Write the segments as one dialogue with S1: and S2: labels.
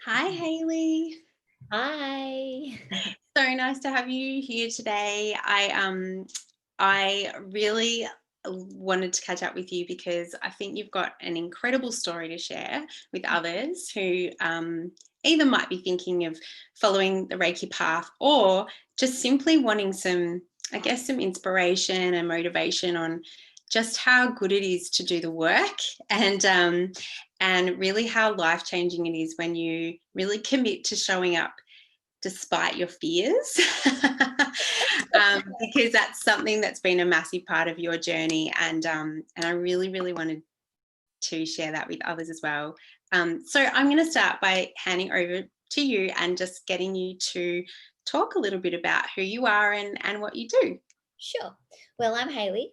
S1: Hi, Hayley.
S2: Hi.
S1: So nice to have you here today. I really wanted to catch up with you because I think you've got an incredible story to share with others who either might be thinking of following the Reiki path or just simply wanting some inspiration and motivation on just how good it is to do the work and really how life-changing it is when you really commit to showing up despite your fears. Because that's something that's been a massive part of your journey, and I really wanted to share that with others as well. So I'm going to start by handing over to you and just getting you to talk a little bit about who you are and what you do.
S2: Sure. Well, I'm Hayley.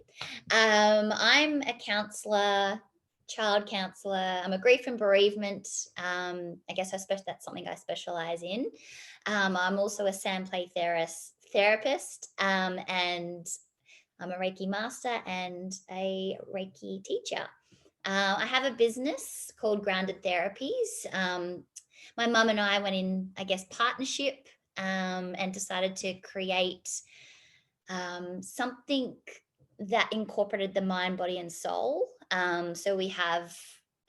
S2: I'm a counsellor, child counsellor. I'm a grief and bereavement. I guess that's something I specialise in. I'm also a sound play therapist, and I'm a Reiki master and a Reiki teacher. I have a business called Grounded Therapies. My mum and I went in, I guess, partnership and decided to create something that incorporated the mind, body, and soul. So we have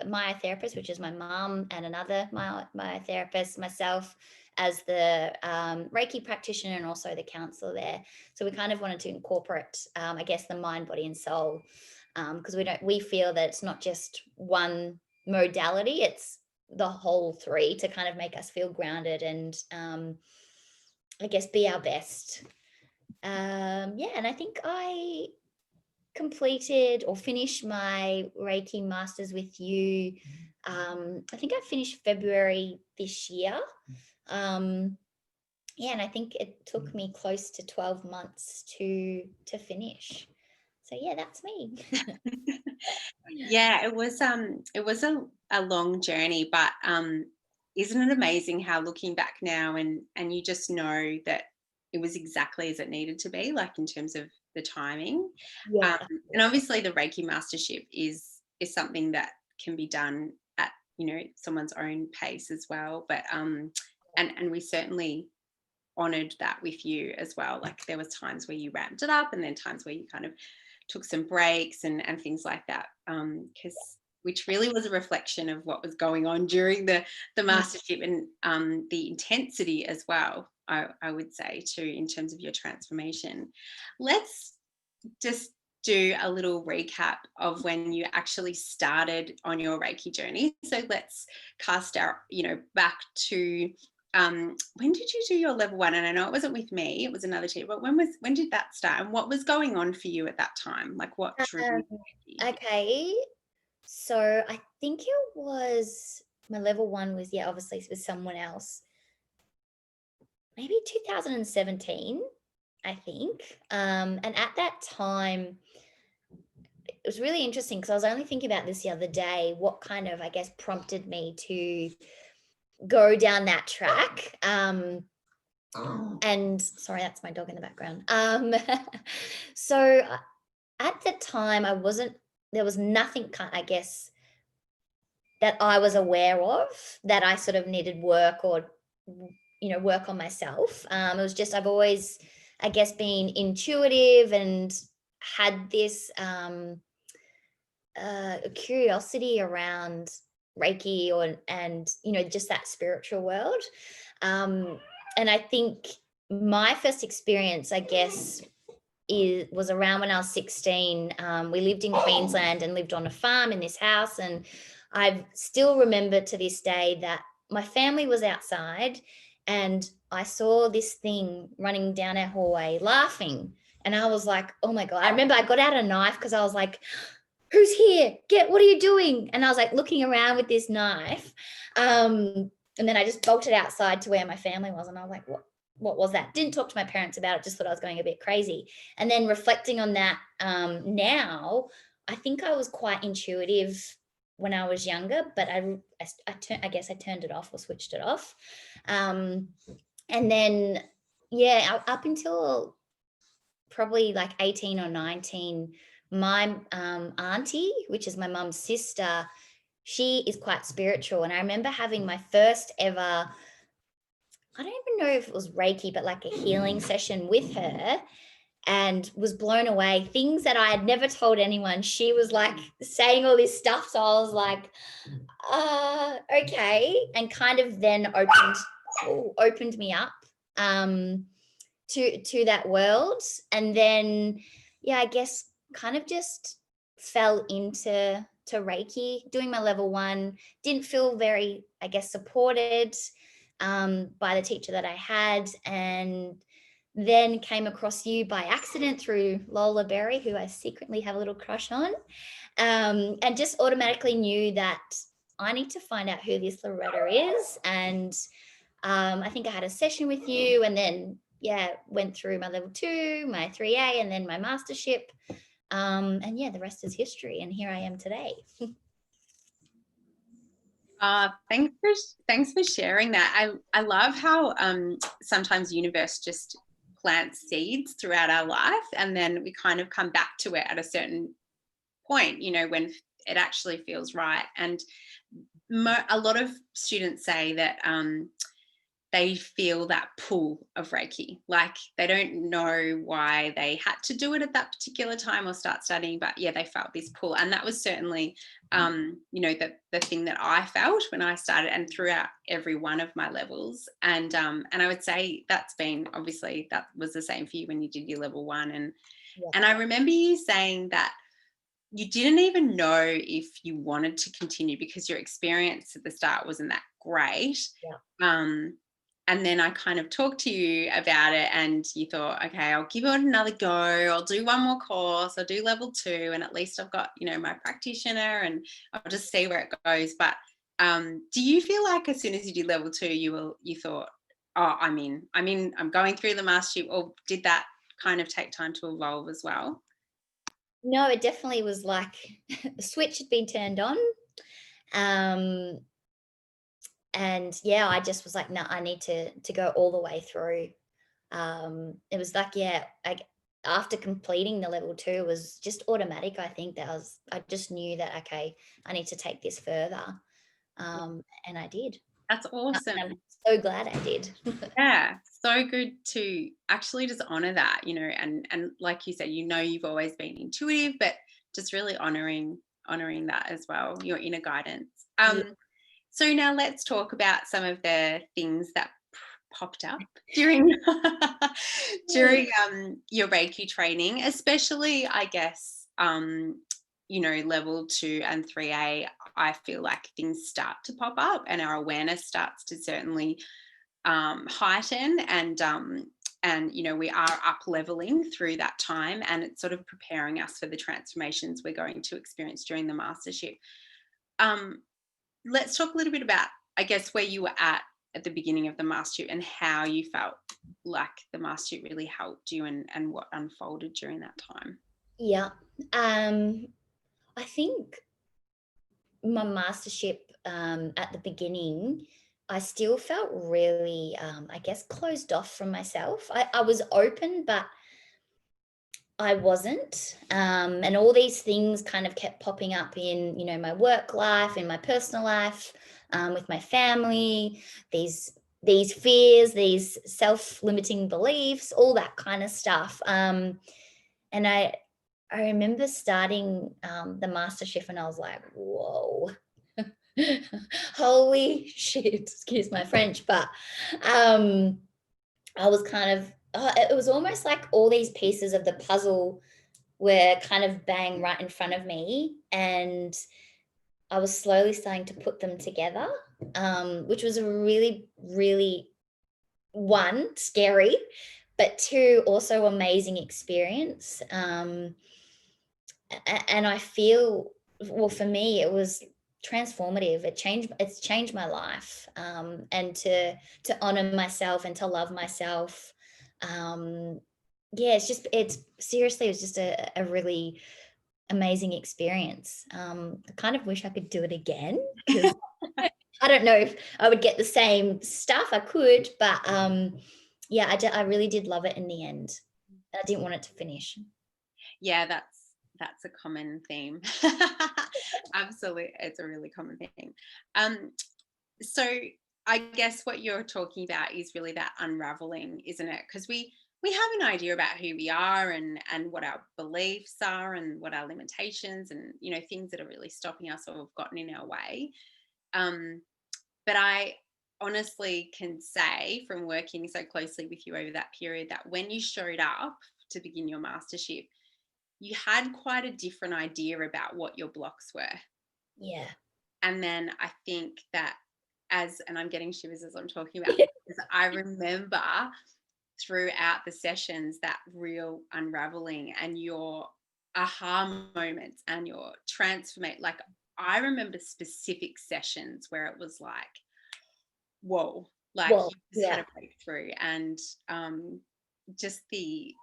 S2: my therapist, which is my mum, and another my therapist, myself, as the Reiki practitioner and also the counselor there. So we kind of wanted to incorporate, I guess, the mind, body, and soul, because we feel that it's not just one modality; it's the whole three to kind of make us feel grounded and, I guess, be our best. Yeah, and I think I completed or finished my Reiki masters with you. I think I finished February this year. Yeah, and I think it took me close to 12 months to finish. So yeah, that's me.
S1: Yeah, it was a long journey, but isn't it amazing how looking back now and you just know that it was exactly as it needed to be, like in terms of the timing. Um,
S2: Yeah.
S1: and obviously the Reiki Mastership is something that can be done at, someone's own pace as well. But and we certainly honored that with you as well. Like there was times where you ramped it up and then times where you kind of took some breaks and things like that, because which really was a reflection of what was going on during the
S2: Mm.
S1: mastership and the intensity as well. I would say too in terms of your transformation. Let's just do a little recap of when you actually started on your Reiki journey. So let's cast our, back to when did you do your level one? And I know it wasn't with me, it was another teacher, but when did that start and what was going on for you at that time? Like what drew
S2: Um,
S1: you to Reiki?
S2: okay. So I think it was my level one was, yeah, obviously it was someone else. Maybe 2017, I think. And at that time, it was really interesting because I was only thinking about this the other day, what kind of, I guess, prompted me to go down that track. And sorry, that's my dog in the background. So at the time, there was nothing, I guess, that I was aware of that I sort of needed work or, work on myself. It was just, I've always, I guess, been intuitive and had this curiosity around Reiki and just that spiritual world. Um, and I think my first experience, I guess, was around when I was 16. We lived in Queensland and lived on a farm in this house, and I still remember to this day that my family was outside, and I saw this thing running down our hallway laughing, and I was like, "Oh my god!" I remember I got out a knife because I was like, "Who's here? What are you doing?" And I was like looking around with this knife. And then I just bolted outside to where my family was. And I was like, what was that? Didn't talk to my parents about it, just thought I was going a bit crazy. And then reflecting on that, now, I think I was quite intuitive when I was younger, but I guess I turned it off or switched it off. Um, and then, yeah, up until probably like 18 or 19, my auntie, which is my mum's sister, she is quite spiritual. And I remember having my first ever, I don't even know if it was Reiki, but like a healing session with her, and was blown away. Things that I had never told anyone. She was like saying all this stuff. So I was like, okay. And kind of then opened me up to that world. And then, yeah, I guess kind of just fell into Reiki, doing my level 1. Didn't feel very, I guess, supported by the teacher that I had, and then came across you by accident through Lola Berry, who I secretly have a little crush on, and just automatically knew that I need to find out who this Loretta is. And I think I had a session with you, and then went through my level 2, my 3A, and then my mastership. And the rest is history. And here I am today.
S1: Thanks for sharing that. I love how sometimes the universe just plants seeds throughout our life, and then we kind of come back to it at a certain point, when it actually feels right. And a lot of students say that they feel that pull of Reiki, like they don't know why they had to do it at that particular time or start studying, but they felt this pull. And that was certainly the thing that I felt when I started, and throughout every one of my levels. And I would say that's been, obviously that was the same for you when you did your level 1. And I remember you saying that you didn't even know if you wanted to continue because your experience at the start wasn't that great. And then I kind of talked to you about it, and you thought, okay, I'll give it another go. I'll do one more course. I'll do level 2, and at least I've got, my practitioner, and I'll just see where it goes. But do you feel like as soon as you did level 2, you thought, oh, I'm going through the mastership, or did that kind of take time to evolve as well?
S2: No, it definitely was like the switch had been turned on. And I just was like, no, I need to go all the way through. It was like, after completing the level 2, it was just automatic. I think I just knew that, okay, I need to take this further. And I did.
S1: That's awesome.
S2: I'm so glad I did.
S1: Yeah, so good to actually just honor that, and like you said, you've always been intuitive, but just really honoring that as well, your inner guidance. So now let's talk about some of the things that popped up during your Reiki training, especially, I guess, level 2 and 3A. I feel like things start to pop up, and our awareness starts to certainly heighten, and we are up leveling through that time, and it's sort of preparing us for the transformations we're going to experience during the mastership. Let's talk a little bit about, I guess, where you were at the beginning of the mastership and how you felt like the mastership really helped you, and what unfolded during that time.
S2: I think my mastership at the beginning, I still felt really, I guess, closed off from myself. I was open, but I wasn't. And all these things kind of kept popping up in, my work life, in my personal life, with my family, these fears, these self-limiting beliefs, all that kind of stuff. And I remember starting the Mastership, and I was like, whoa, holy shit, excuse my French, but I was kind of, it was almost like all these pieces of the puzzle were kind of bang right in front of me, and I was slowly starting to put them together, which was a really, really, 1, scary, but 2, also amazing experience. And I feel, well, for me, it was transformative. It's changed my life, and to honor myself and to love myself. It's seriously, it was just a really amazing experience. I kind of wish I could do it again, because I don't know if I would get the same stuff. I could, but I really did love it in the end. I didn't want it to finish.
S1: Yeah, That's a common theme. Absolutely. It's a really common theme. So I guess what you're talking about is really that unraveling, isn't it? Because we have an idea about who we are and what our beliefs are and what our limitations and things that are really stopping us or have gotten in our way. Um, but I honestly can say from working so closely with you over that period that when you showed up to begin your mastership, you had quite a different idea about what your blocks were.
S2: Yeah.
S1: And then I think that and I'm getting shivers as I'm talking about this, because I remember throughout the sessions that real unraveling and your aha moments and your transformate. Like, I remember specific sessions where it was like, whoa, like
S2: Well,
S1: you just had
S2: yeah.
S1: a breakthrough. And just the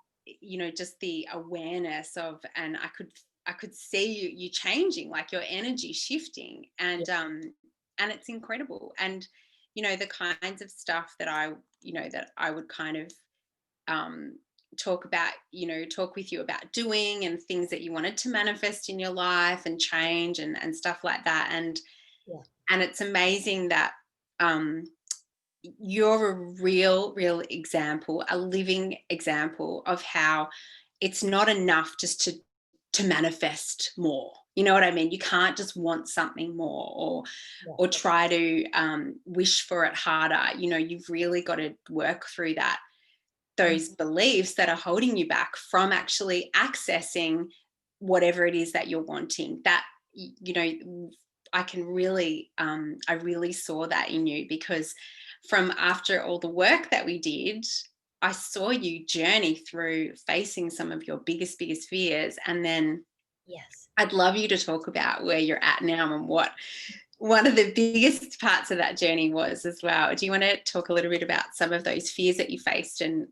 S1: just the awareness of, and I could see you changing, like your energy shifting, and it's incredible. And the kinds of stuff that I would kind of talk about, talk with you about doing, and things that you wanted to manifest in your life and change, and stuff like that.
S2: Yeah.
S1: And it's amazing that um you're a real example, a living example of how it's not enough just to manifest more. You know what I mean? You can't just want something more,
S2: Yeah.
S1: or try to wish for it harder. You've really got to work through those beliefs that are holding you back from actually accessing whatever it is that you're wanting. That I can really I really saw that in you, because from after all the work that we did, I saw you journey through facing some of your biggest fears. And then
S2: Yes.
S1: I'd love you to talk about where you're at now and what one of the biggest parts of that journey was as well. Do you want to talk a little bit about some of those fears that you faced, and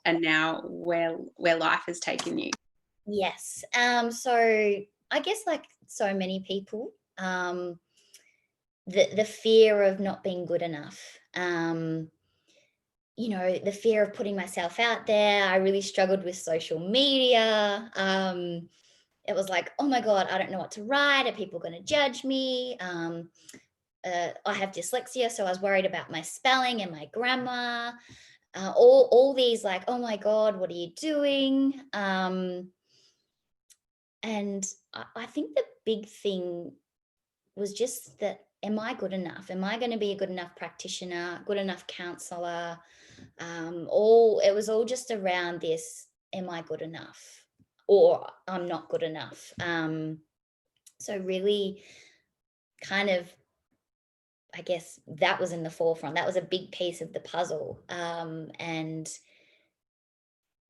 S1: now where life has taken you?
S2: Yes. So I guess like so many people, the fear of not being good enough. The fear of putting myself out there. I really struggled with social media. It was like, oh my God, I don't know what to write. Are people going to judge me? I have dyslexia, so I was worried about my spelling and my grammar. All these, like, oh my God, what are you doing? And I think the big thing was just that, am I good enough? Am I going to be a good enough practitioner, good enough counselor? It was all just around this, am I good enough? Or I'm not good enough. So really kind of, I guess that was in the forefront. That was a big piece of the puzzle. And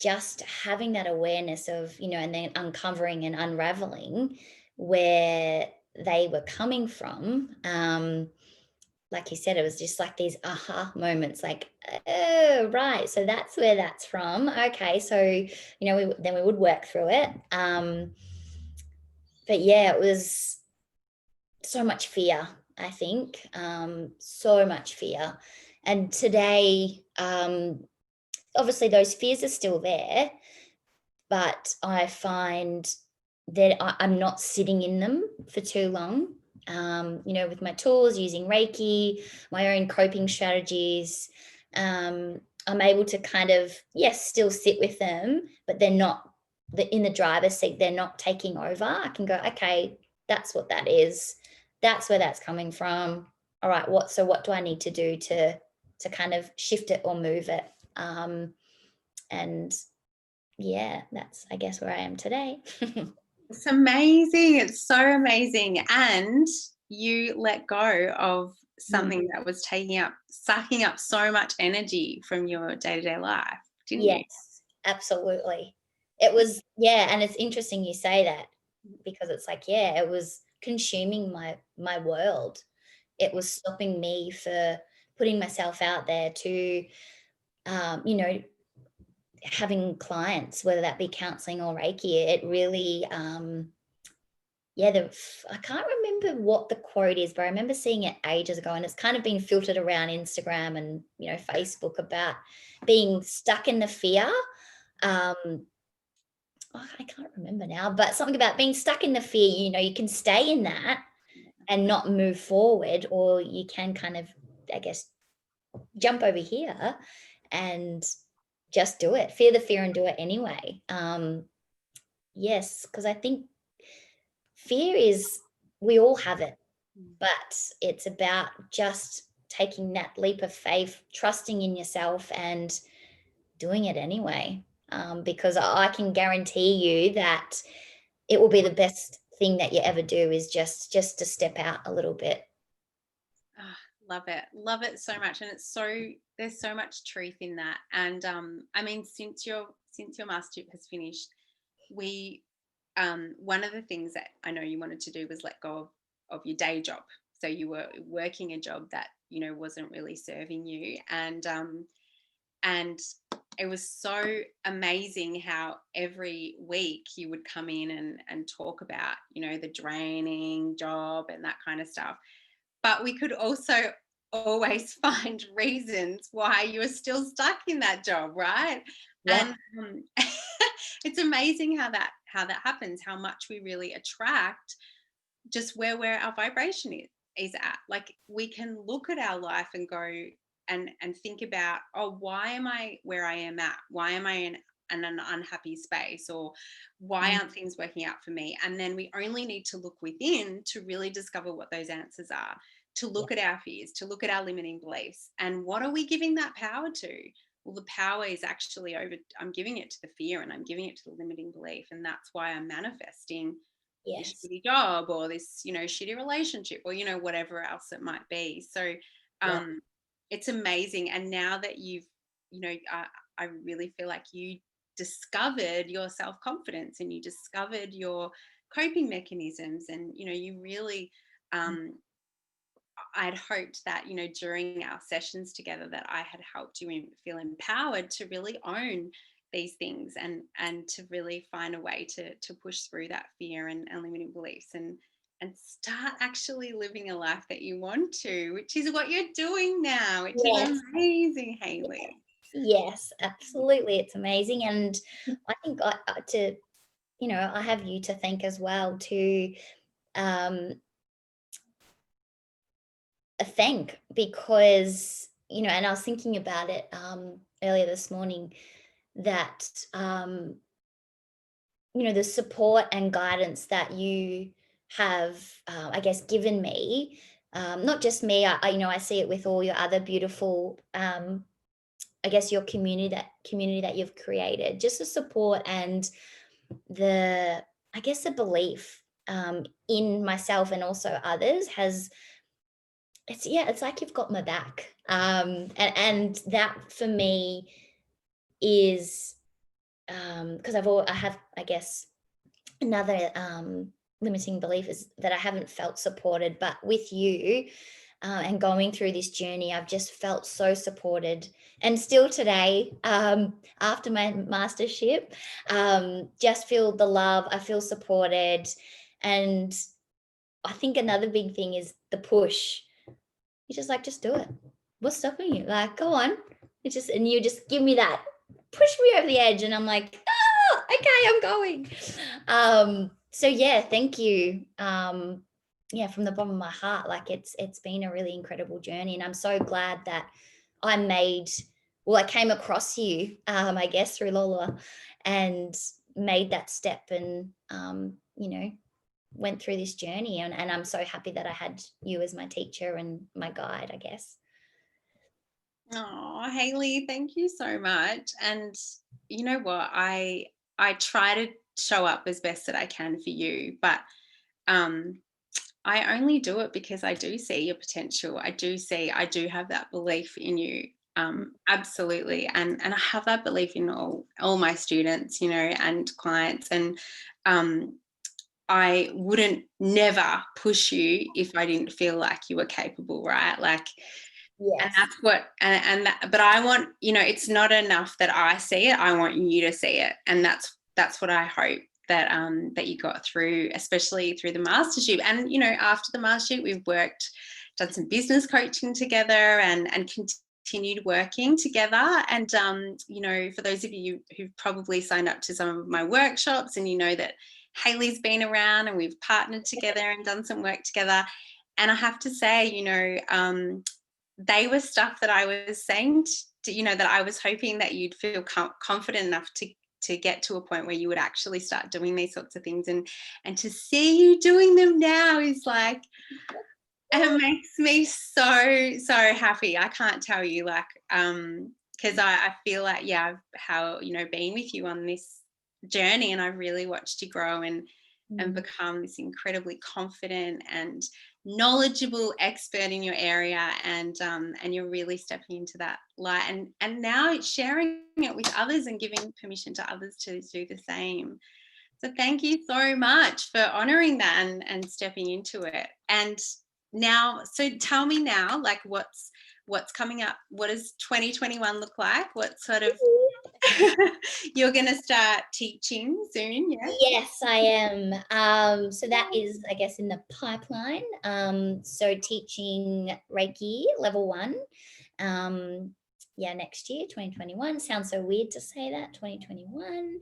S2: just having that awareness of, and then uncovering and unraveling where they were coming from. Like you said, it was just like these aha moments, like, oh, right. So that's where that's from. Okay. So, then we would work through it. But yeah, it was so much fear, I think, so much fear. And today, obviously those fears are still there, but I find that I'm not sitting in them for too long. With my tools, using Reiki, my own coping strategies, I'm able to kind of, yes, still sit with them, but they're not in the driver's seat. They're not taking over. I can go, okay, that's what that is. That's where that's coming from. All right, what do I need to do to kind of shift it or move it? And yeah, that's, I guess, where I am today.
S1: It's amazing. It's so amazing. And you let go of something that was sucking up so much energy from your day-to-day life, didn't you?
S2: Yes, absolutely. It was, yeah, and it's interesting you say that, because it's like, yeah, it was consuming my world. It was stopping me for putting myself out there to, you know, having clients, whether that be counseling or Reiki. It really, yeah, I can't remember what the quote is, but I remember seeing it ages ago, and it's kind of been filtered around Instagram and, Facebook, about being stuck in the fear. Um, I can't remember now, but something about being stuck in the fear. You can stay in that and not move forward, or you can kind of, I guess, jump over here and just do it. Fear the fear and do it anyway. Yes, because I think fear is, we all have it, but it's about just taking that leap of faith, trusting in yourself and doing it anyway. Because I can guarantee you that it will be the best thing that you ever do, is just to step out a little bit.
S1: Ah, love it so much, and there's so much truth in that. And I mean, since your mastership has finished, we one of the things that I know you wanted to do was let go of your day job. So you were working a job that wasn't really serving you, and it was so amazing how every week you would come in and talk about the draining job and that kind of stuff. But we could also always find reasons why you are still stuck in that job, right?
S2: Yeah.
S1: And it's amazing how that happens, how much we really attract just where our vibration is at. Like, we can look at our life and go and think about, oh, why am I where I am at? Why am I in an unhappy space? Or why
S2: Mm.
S1: aren't things working out for me? And then we only need to look within to really discover what those answers are, to
S2: Yeah.
S1: look at our fears, to look at our limiting beliefs. And what are we giving that power to? Well, the power is actually I'm giving it to the fear, and I'm giving it to the limiting belief. And that's why I'm manifesting this
S2: Yes.
S1: shitty job, or this shitty relationship, or whatever else it might be. So
S2: Yeah.
S1: it's amazing. And now that I really feel like you discovered your self-confidence, and you discovered your coping mechanisms, and you really um I'd hoped that during our sessions together, that I had helped you feel empowered to really own these things, and to really find a way to push through that fear and limiting beliefs, and start actually living a life that you want to, which is what you're doing now, which is
S2: Yes.
S1: amazing, Hayley.
S2: Yes, absolutely. It's amazing. And I think I have you to thank as well, to um, thank, because, and I was thinking about it earlier this morning, that, the support and guidance that you have, I guess, given me, not just me, I see it with all your other beautiful, I guess, your community that you've created, just the support and the, I guess, the belief in myself and also others has, it's like you've got my back. And that for me is, because I have, I guess, another limiting belief is that I haven't felt supported, but with you, and going through this journey, I've just felt so supported. And still today, after my mastership, just feel the love. I feel supported. And I think another big thing is the push. You're just like, just do it. What's stopping you? Like, go on. And you just give me that, push me over the edge. And I'm like, okay, I'm going. So yeah, thank you. Yeah, from the bottom of my heart, like, it's been a really incredible journey, and I'm so glad that I came across you, I guess, through Lola, and made that step, and went through this journey, and I'm so happy that I had you as my teacher and my guide, I guess.
S1: Oh, Hayley, thank you so much. And you know what? I try to show up as best that I can for you, but um I only do it because I do see your potential. I do have that belief in you. Absolutely. And I have that belief in all my students, and clients. And I wouldn't never push you if I didn't feel like you were capable, right? Like, and
S2: Yes.
S1: that's what, but I want, it's not enough that I see it. I want you to see it. And that's what I hope that you got through, especially through the mastership. And, after the mastership, we've done some business coaching together, and continued working together. And, you know, for those of you who've probably signed up to some of my workshops, and you know that Hayley's been around and we've partnered together and done some work together. And I have to say, you know, they were stuff that I was saying to, you know, that I was hoping that you'd feel confident enough to get to a point where you would actually start doing these sorts of things, and to see you doing them now is like, it makes me so happy. I can't tell you, like, because I feel like, yeah, how, you know, being with you on this journey, and I've really watched you grow and become this incredibly confident and knowledgeable expert in your area, and you're really stepping into that light, and now it's sharing it with others and giving permission to others to do the same. So thank you so much for honoring that and stepping into it. And now, so tell me now, like, what's coming up? What does 2021 look like? What sort of you're going to start teaching soon? Yeah.
S2: Yes, I am. So that is, I guess, in the pipeline. So teaching Reiki level 1. Next year, 2021. Sounds so weird to say that, 2021.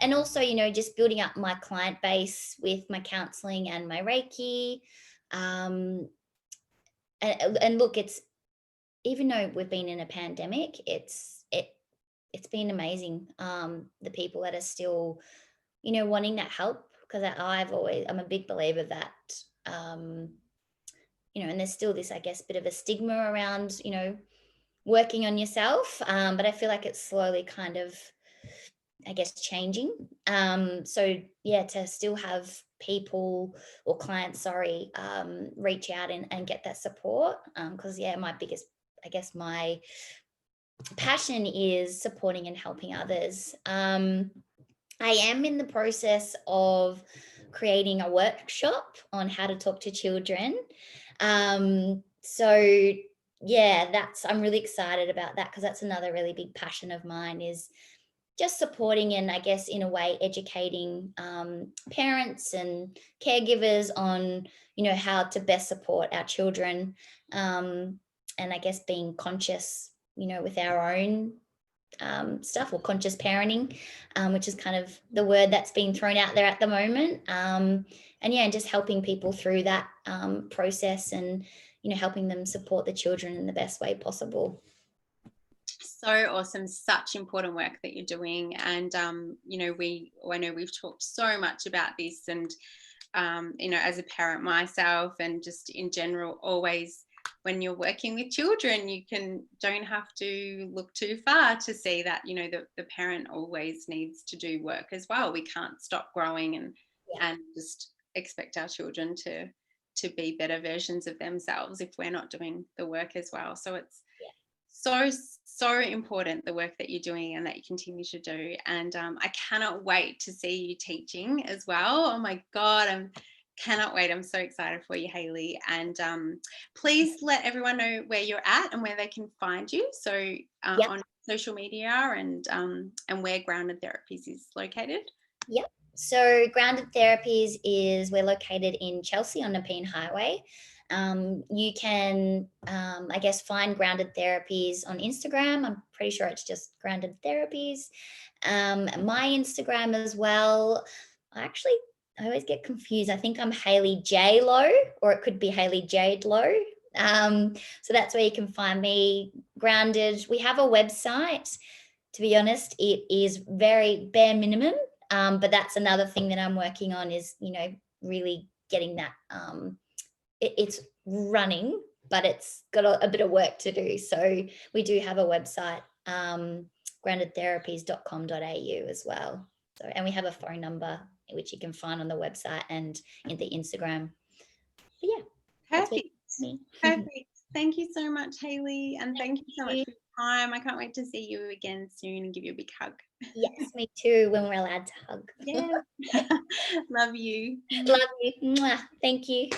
S2: And also, you know, just building up my client base with my counselling and my Reiki. And look, it's, even though we've been in a pandemic, it's been amazing. The people that are still, you know, wanting that help, because I'm a big believer that, you know, and there's still this, I guess, bit of a stigma around, you know, working on yourself. But I feel like it's slowly kind of, I guess, changing. So yeah, to still have people or clients, reach out and get that support. Because my passion is supporting and helping others. I am in the process of creating a workshop on how to talk to children. So yeah, I'm really excited about that, because that's another really big passion of mine, is just supporting and, I guess, in a way, educating parents and caregivers on, you know, how to best support our children, and I guess being conscious, you know, with our own stuff, or conscious parenting, which is kind of the word that's being thrown out there at the moment. And just helping people through that process, and, you know, helping them support the children in the best way possible.
S1: So awesome. Such important work that you're doing. And, you know, I know we've talked so much about this, and, you know, as a parent myself, and just in general, always when you're working with children, you don't have to look too far to see that, you know, the parent always needs to do work as well. We can't stop growing and just expect our children to be better versions of themselves if we're not doing the work as well. So it's so important, the work that you're doing and that you continue to do. And I cannot wait to see you teaching as well. Oh my God, cannot wait. I'm so excited for you, Hayley. And please let everyone know where you're at and where they can find you. So on social media, and where Grounded Therapies is located.
S2: Yep. So Grounded Therapies we're located in Chelsea on Nepean Highway. You can, I guess, find Grounded Therapies on Instagram. I'm pretty sure it's just Grounded Therapies. My Instagram as well. I always get confused. I think I'm Hayley J Lowe, or it could be Hayley Jade Lowe. So that's where you can find me. Grounded. We have a website. To be honest, it is very bare minimum. But that's another thing that I'm working on, is, you know, really getting that. It's running, but it's got a bit of work to do. So we do have a website, groundedtherapies.com.au as well. So, and we have a phone number which you can find on the website and in the Instagram. But yeah,
S1: perfect. Perfect. Thank you so much, Hayley, and thank you so much for your time. I can't wait to see you again soon and give you a big hug.
S2: Yes, me too, when we're allowed to hug.
S1: Yeah. Love you.
S2: Love you. Mwah. Thank you.